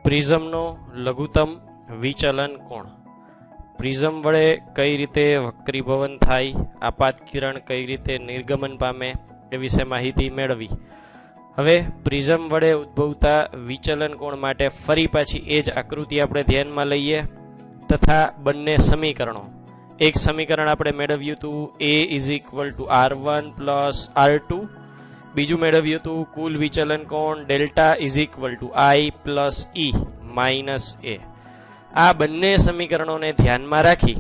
પ્રિઝમનો લઘુત્તમ વિચલન કોણ? પ્રિઝમ વડે કઈ રીતે વક્રીભવન થાય, આપાત કિરણ કઈ રીતે નિર્ગમન પામે એ વિશે માહિતી મેળવી. હવે પ્રિઝમ વડે ઉદ્ભવતા વિચલન કોણ માટે ફરી પાછી એ જ આકૃતિ આપણે ધ્યાનમાં લઈએ તથા બંને સમીકરણો. એક સમીકરણ આપણે મેળવ્યું હતું A=R1 + R2, બીજું મેળવ્યું હતું કુલ વિચલન કોણ δ I + E - A. આ બંને સમીકરણોને ધ્યાનમાં રાખી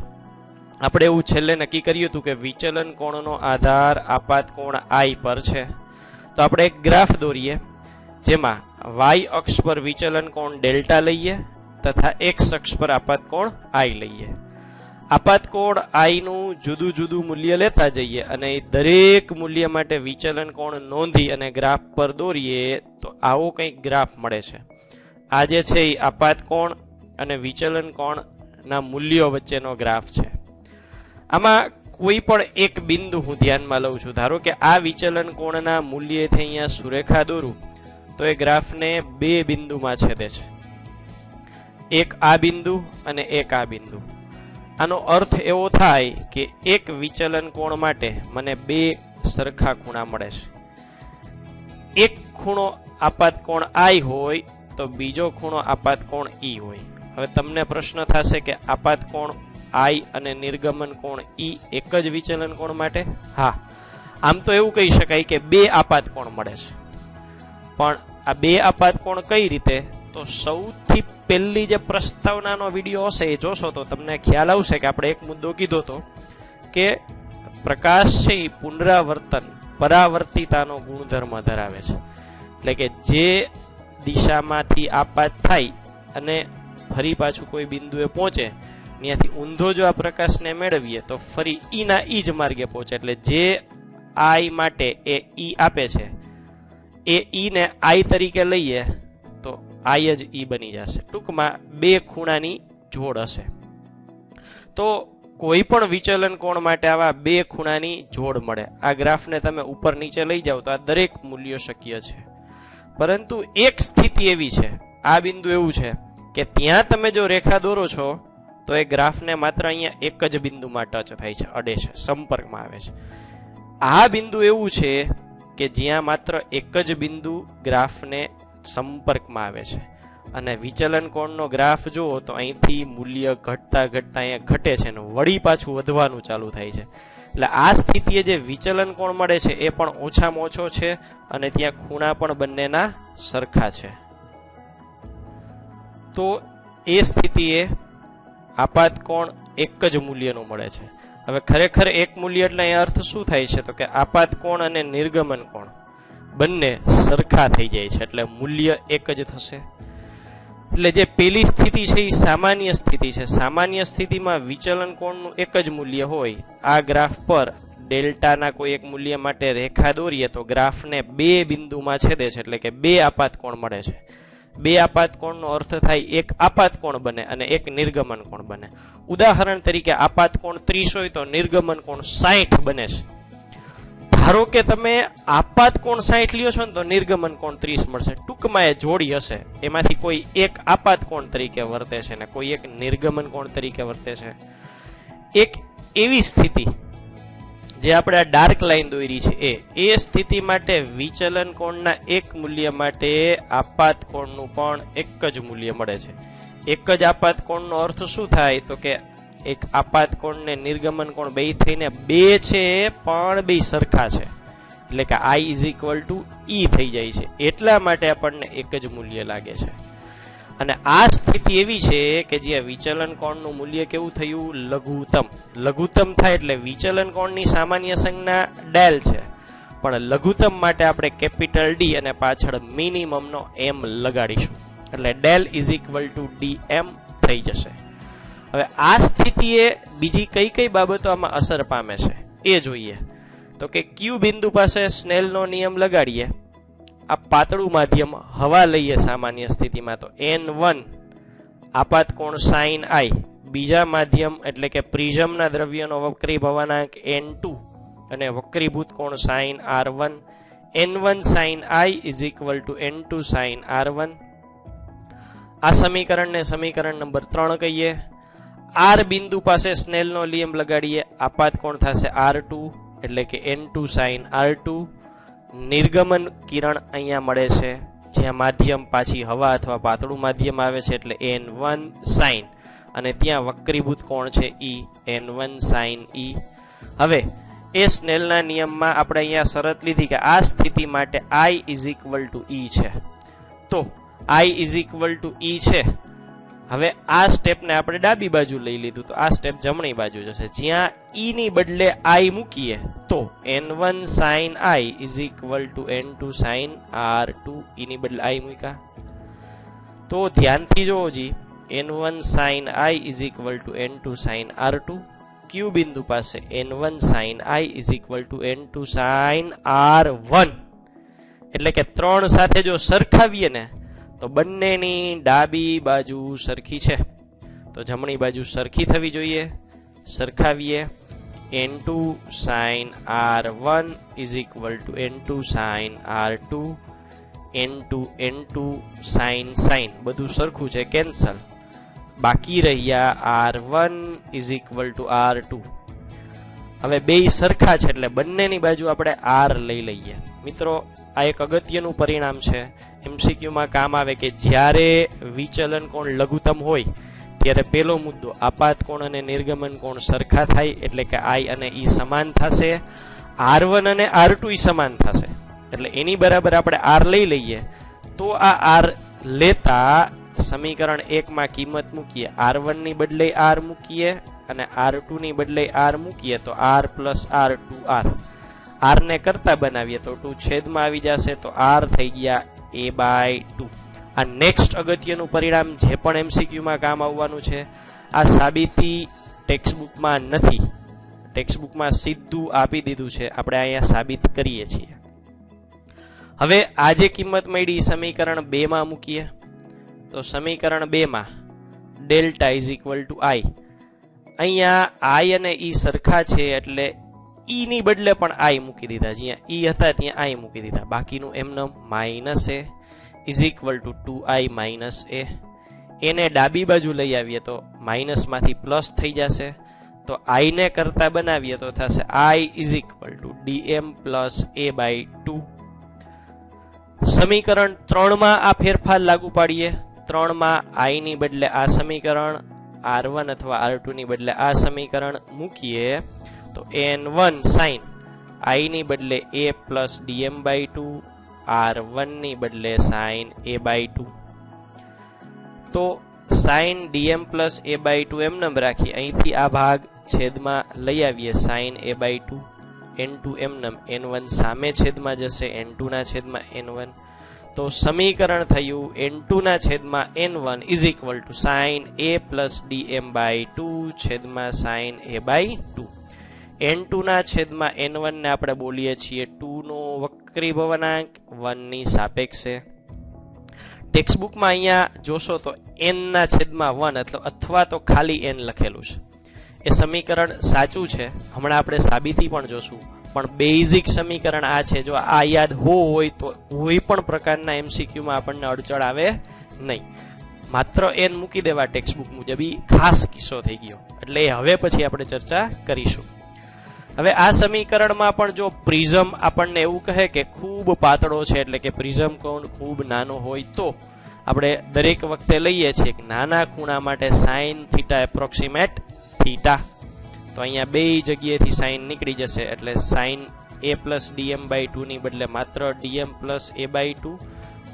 આપણે એવું છેલ્લે નક્કી કર્યું હતું કે વિચલન કોણનો આધાર આપાત કોણ I પર છે. તો આપણે એક ગ્રાફ દોરીએ જેમાં y અક્ષ પર વિચલન કોણ δ લઈએ તથા x અક્ષ પર આપાત કોણ I લઈએ. આપાત કોણ I નું જુદું જુદું મૂલ્ય લેતા જઈએ અને દરેક મૂલ્ય માટે વિચલન કોણ નોંધી અને ગ્રાફ પર દોરીએ તો આવો કંઈક ગ્રાફ મળે છે. આ જે છે એ આપાત કોણ અને વિચલન કોણના મૂલ્યો વચ્ચેનો ગ્રાફ છે. આમાં કોઈ પણ એક બિંદુ હું ધ્યાનમાં લઉં છું. ધારો કે આ વિચલન કોણના મૂલ્યથી અહીંયા સુરેખા દોરું તો એ ગ્રાફને બે બિંદુમાં છેદે છે, એક આ બિંદુ અને એક આ બિંદુ. આનો અર્થ એવો થાય કે એક વિચલન કોણ માટે મને બે સરખા ખૂણા મળે છે. એક ખૂણો આપાત કોણ I હોય તો બીજો ખૂણો આપાત કોણ E હોય. હવે તમને પ્રશ્ન થશે કે આપાત કોણ I અને નિર્ગમન કોણ E એક જ વિચલન કોણ માટે? હા, આમ તો એવું કહી શકાય કે બે આપાત કોણ મળે છે. પણ આ બે આપાત કોણ કઈ રીતે? તો સૌથી પહેલી જે પ્રસ્તાવનાનો વિડીયો હશે એ જોશો તો તમને ખ્યાલ આવશે કે આપણે એક મુદ્દો કીધો હતો કે પ્રકાશ છે એ પુનરાવર્તન પરાવર્તિતાનો ગુણધર્મ ધરાવે છે. એટલે કે જે દિશામાંથી આપાત થાય અને ફરી પાછું કોઈ બિંદુએ પહોંચે ત્યાંથી ઊંધો જો આ પ્રકાશને મેળવીએ તો ફરી ઈના ઈ જ માર્ગે પહોંચે. એટલે જે I માટે એ ઈ આપે છે એ ઈ ને I તરીકે લઈએ તો I જ ઈ બની જશે. ટૂંકમાં બે ખૂણાની જોડ હશે. તો કોઈ પણ વિચલન કોણ માટે આવા બે ખૂણાની જોડ મળે. આ ગ્રાફને તમે ઉપર નીચે લઈ જાઓ તો આ દરેક મૂલ્યો શક્ય છે. પરંતુ એક સ્થિતિ એવી છે, આ બિંદુ એવું છે કે ત્યાં તમે જો રેખા દોરો છો તો એ ગ્રાફને માત્ર અહીંયા એક જ બિંદુમાં ટચ થાય છે, અડે છે, સંપર્કમાં આવે છે. આ બિંદુ એવું છે કે જ્યાં માત્ર એક જ બિંદુ ગ્રાફને સંપર્કમાં આવે છે અને વિચલન કોણનો ગ્રાફ જુઓ તો અહીંથી મૂલ્ય ઘટતા ઘટતા અહીંયા ઘટે છે ને વળી પાછું વધવાનું ચાલુ થાય છે. એટલે આ સ્થિતિએ જે વિચલન કોણ મળે છે એ પણ ઓછામાં ઓછો છે અને ત્યાં ખૂણા પણ બંનેના સરખા છે. તો એ સ્થિતિએ આપાત કોણ એક જ મૂલ્યનું મળે છે. હવે ખરેખર એક મૂલ્ય એટલે એ અર્થ શું થાય છે? તો કે આપાત કોણ અને નિર્ગમન કોણ બંને સરખા થઈ જાય છે એટલે મૂલ્ય એક જ થશે. એટલે જે પેલી સ્થિતિ છે એ સામાન્ય સ્થિતિ છે. સામાન્ય સ્થિતિમાં વિચલન કોણનું એક જ મૂલ્ય હોય. આ ગ્રાફ પર ડેલ્ટાના કોઈ એક મૂલ્ય માટે રેખા દોરીએ તો ગ્રાફને બે બિંદુમાં છેદે છે એટલે કે બે આપાત કોણ મળે છે. બે આપાત કોણનો અર્થ થાય એક આપાત કોણ બને અને એક નિર્ગમન કોણ બને. ઉદાહરણ તરીકે આપાત કોણ 30 હોય તો નિર્ગમન કોણ 60 બને છે. ધારો કે તમે આપાત કોણ 60 લ્યો છો ને તો નિર્ગમન કોણ 30 મળશે. ટૂંકમાં એ જોડી હશે, એમાંથી કોઈ એક આપાત કોણ તરીકે વર્તે છે ને કોઈ એક નિર્ગમન કોણ તરીકે વર્તે છે. એક એવી સ્થિતિ જે આપણે આ ડાર્ક લાઈન દોરી છે એ સ્થિતિ માટે વિચલન કોણના એક મૂલ્ય માટે આપાત કોણનું પણ એક જ મૂલ્ય મળે છે. એક જ આપાત કોણનો અર્થ શું થાય? તો કે એક આપાત કોણ ને નિર્ગમન કોણ બે થઈને બે છે પણ બે સરખા છે એટલે કે I = E થઈ જાય છે. એટલા માટે આપણને એક જ મૂલ્ય લાગે છે. અને આ સ્થિતિ એવી છે કે જ્યાં વિચલન કોણનું મૂલ્ય કેવું થયું? લઘુત્તમ. લઘુત્તમ થાય એટલે વિચલન કોણની સામાન્ય સંજ્ઞા ડેલ છે પણ લઘુત્તમ માટે આપણે કેપિટલ D અને પાછળ મિનિમમનો M લગાડીશું એટલે ડેલ = DM થઈ જશે. હવે આ સ્થિતિએ બીજી કઈ કઈ બાબતો આમાં અસર પામે છે એ જોઈએ. તો કે Q બિંદુ પાસે સ્નેલનો નિયમ લગાડીએ. આ પાતળું માધ્યમ હવા લઈએ સામાન્ય સ્થિતિમાં તો N1 આપાત કોણ sin I, બીજા માધ્યમ એટલે કે પ્રિઝમના દ્રવ્યનો વક્રીભવનાંક N2 અને વક્રીભૂત કોણ sin R1. N1 sin I = N2 sin R1. આ સમીકરણને સમીકરણ નંબર 3 કહીએ. આર બિંદુ પાસે સ્નેલનો નિયમ લગાડીએ. આપાત કોણ થશે R2 એટલે કે N2 sin R2. નિર્ગમન કિરણ અહીંયા મળે છે જ્યાં માધ્યમ પાછી હવા અથવા પાતળું માધ્યમ આવે છે એટલે N1 sin, અને ત્યાં વક્રીભૂત કોણ છે E, N1 sin E. હવે એ સ્નેલના નિયમમાં આપણે અહીંયા શરત લીધી કે આ સ્થિતિ માટે I = E છે. તો I = E છે. હવે આ સ્ટેપને આપણે ડાબી બાજુ લઈ લીધું તો આ સ્ટેપ જમણી બાજુ જશે. જ્યાં E ની બદલે I મૂકીએ તો N1 sin I = N2 sin R2. E ની બદલે I મૂક્યા તો ધ્યાનથી જોવો જી, N1 sin I = N2 sin R2. Q બિંદુ પાસે N1 sin I = N2 sin R1. એટલે કે 3 સાથે જો સરખાવીએ ને તો બંનેની ડાબી બાજુ સરખી છે, તો જમણી બાજુ સરખી થવી જોઈએ. સરખાવીએ. N2 sin R1 = N2 sin R2. N2 sin બધું સરખું છે, કેન્સલ. બાકી રહ્યા R1 = R2. હવે બેય સરખા છે એટલે બંનેની બાજુ આપણે R લઈ લઈએ. મિત્રો, આ એક અગત્યનું પરિણામ છે. MCQ માં કામ આવે કે જ્યારે વિચલન કોણ લઘુત્તમ હોય ત્યારે પેલો મુદ્દો આપાત કોણ અને નિર્ગમન કોણ સરખા થાય, એટલે કે I અને E સમાન થશે. R1 અને R2 સમાન થશે એટલે એની બરાબર આપણે R લઈ લઈએ. તો આ R લેતા સમીકરણ 1 માં કિંમત મૂકીએ. R1 ની બદલે R મૂકીએ અને R2 ની બદલે R મૂકીએ તો R + R 2R. R ને કરતા બનાવીએ તો 2 છેદમાં આવી જશે તો R થઈ ગયા A/2. આ નેક્સ્ટ અગત્યનું પરિણામ જે પણ MCQ માં કામ આવવાનું છે. આ સાબિતી ટેક્સ્ટબુકમાં નથી, ટેક્સ્ટબુકમાં સીધું આપી દીધું છે, આપણે અહીંયા સાબિત કરીએ છીએ. હવે આ જે કિંમત મળી સમીકરણ 2 માં મૂકીએ તો સમીકરણ 2 માં ડેલ્ટા = I. અહીંયા I અને E સરખા છે એટલે E ની બદલે પણ I મૂકી દીધા. જ્યાં E હતા ત્યાં I મૂકી દીધા. બાકીનું એમનેમ -A = 2I - A. એને ડાબી બાજુ લઈ આવીએ તો માઇનસ માંથી પ્લસ થઈ જશે. તો I ને કરતા બનાવીએ તો થશે I = dm + A/2. સમીકરણ 3 માં આ ફેરફાર લાગુ પાડીએ. 3 માં I ની બદલે આ સમીકરણ, R1 અથવા R2 ની બદલે આ સમીકરણ મૂકીએ તો N1 sin I ની બદલે A + dm/2, R1 ની બદલે sin A/2. તો sin dm + A/2 એમને રાખી અહીંથી આ ભાગ છેદમાં લઈ આવીએ sin A/2. N2 એમને N1 સામે છેદમાં જશે, N2 ના છેદમાં N1. તો સમીકરણ થયું N2 ના છેદમાં N1 = sin A + dm/2 છેદમાં sin A/2. N2 ના છેદમાં N1 ને આપણે બોલીએ છીએ 2 નો વક્રીભવનાંક 1 ની સાપેક્ષે. ટેક્સ્ટબુકમાં અહીંયા જોશો તો n ના છેદમાં 1 અથવા તો ખાલી n લખેલું છે. એ સમીકરણ સાચું છે, હમણાં આપણે સાબિતી પણ જોશું, પણ બેઝિક સમીકરણ આ છે. જો આ યાદ હોય તો કોઈ પણ પ્રકારના MCQ માં આપણને અડચણ આવે નહીં. માત્ર n મૂકી દેવા ટેક્સ્ટબુક મુજબ ખાસ કિસ્સો થઈ ગયો, એટલે હવે પછી આપણે ચર્ચા કરીશું. હવે આ સમીકરણમાં પણ જો પ્રિઝમ આપણને એવું કહે કે ખૂબ પાતળો છે, એટલે કે પ્રિઝમ કોણ ખૂબ નાનો હોય, તો આપણે દરેક વખતે લઈએ છીએ કે નાના ખૂણા માટે sin θ એપ્રોક્સિમેટ θ. તો અહીંયા બે જગ્યાએથી sin નીકળી જશે એટલે sin A + dm/2 ની બદલે માત્ર dm + A/2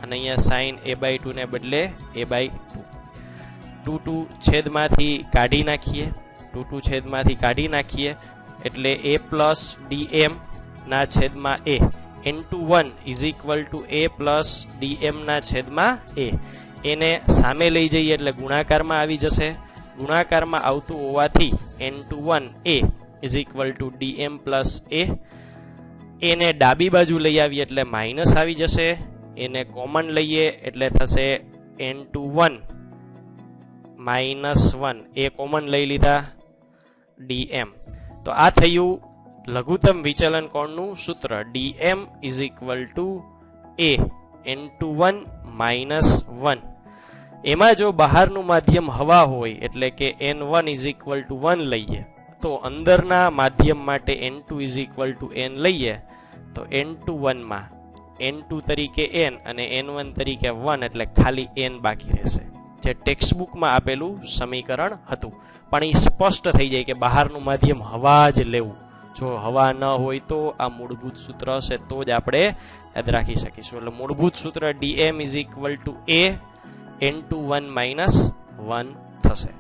અને અહીંયા sin A/2 ને બદલે A/2. 2 છેદમાંથી કાઢી નાખીએ. 2 છેદમાંથી કાઢી નાખીએ એટલે A + dm ના છેદમાં A. N21 = A + dm ના છેદમાં A. એને સામે લઈ જઈએ એટલે ગુણાકારમાં આવી જશે. ગુણાકારમાં આવતું હોવાથી N21A = dm + A. એને ડાબી બાજુ લઈ આવીએ એટલે માઇનસ આવી જશે. એને કોમન લઈએ એટલે થશે N21 - 1. એ કોમન લઈ લીધા dm. તો આ થયું લઘુત્તમ વિચલન કોણનું સૂત્ર. dm = A N21 - 1. એમાં જો બહારનું માધ્યમ હવા હોય એટલે કે n1 = 1 લઈએ તો અંદરના માધ્યમ માટે n2 = n લઈએ તો n2 1 માં n2 તરીકે n અને n1 તરીકે 1 એટલે ખાલી n બાકી રહેશે, જે ટેક્સ્ટબુકમાં આપેલું સમીકરણ હતું. પણ એ સ્પષ્ટ થઈ જાય કે બહારનું માધ્યમ હવા જ લેવું. જો હવા ન હોય તો આ મૂળભૂત સૂત્ર હશે તો જ આપણે યાદ રાખી શકીશું. એટલે મૂળભૂત સૂત્ર dm = a n2 1 - 1 થશે.